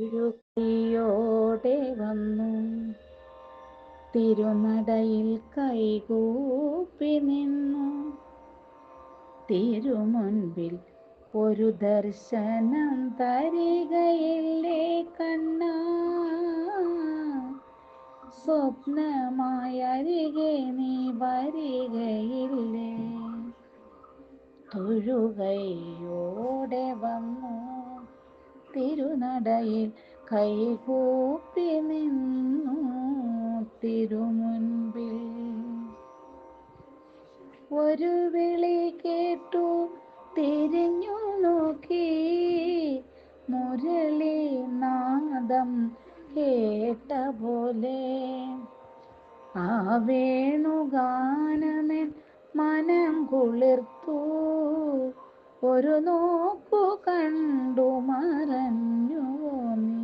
ഒരു കൈയോടെ വന്നു തിരുനടയിൽ കൈകൂപ്പി നിന്നു. തിരുമുൻപിൽ ഒരു ദർശനം തരികയില്ലേ കണ്ണാ, സ്വപ്നമായ അരികെ നീ വരികയില്ലേ. തൊഴുകൈയോടെ വന്നു തിരുനടയിൽ കൈകൂപ്പി നിന്നു. തിരുമുൻപിൽ ഒരു വിളി കേട്ടു, തിരിഞ്ഞു നോക്കി. മുരളീനാദം കേട്ട പോലെ ആ വേണുഗാനമെൻ മനം കുളിർത്തു. ഒരു നോക്കു കണ്ടു മറഞ്ഞുവോ നീ.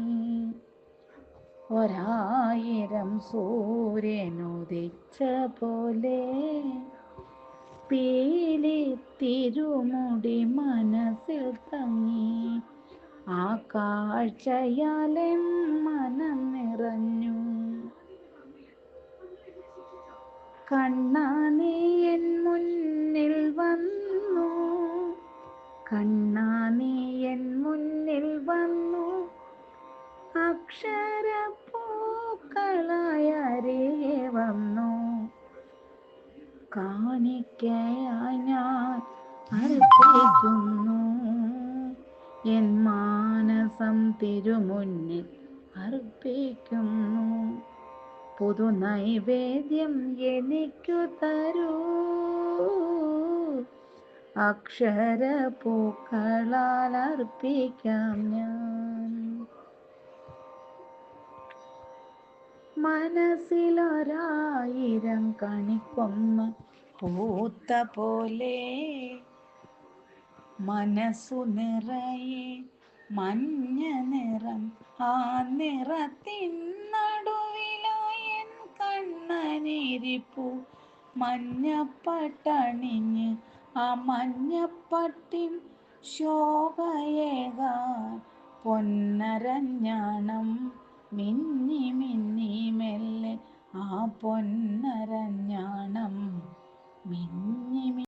1000 സൂര്യനുദിച്ച പോലെ പീലി തിരുമുടി മനസ്സിൽ തങ്ങി. ആ കാഴ്ചയാലെൻ മനം നിറഞ്ഞു. കണ്ണാ നീ എൻ മുന്നിൽ വന്നു, കണ്ണാ നീ എൻ മുന്നിൽ വന്നു. അക്ഷരപ്പൂക്കളായ അരികെ വന്നു. കാണിക്കയായി ഞാൻ അർപ്പിക്കുന്നു എൻ മാനസം തിരുമുന്നിൽ അർപ്പിക്കുന്നു. പുതുനൈവേദ്യം എനിക്കു തരൂ, അക്ഷരപ്പൂക്കളാൽ അർപ്പിക്കാം ഞാൻ. മനസ്സിലൊരായിരം കണിക്കൊന്ന പൂത്ത പോലെ മനസ്സു നിറയെ മഞ്ഞ നിറം. ആ നിറത്തിൻ നടുവിലായി എൻ കണ്ണനിരിപ്പു. മഞ്ഞപ്പട്ടണിഞ്ഞ് ആ മഞ്ഞപ്പട്ടിൻ ശോഭയേകാൻ പൊന്നരഞ്ഞാണം മിന്നി മിന്നി മെല്ലെ. ആ പൊന്നരഞ്ഞാണം മിന്നി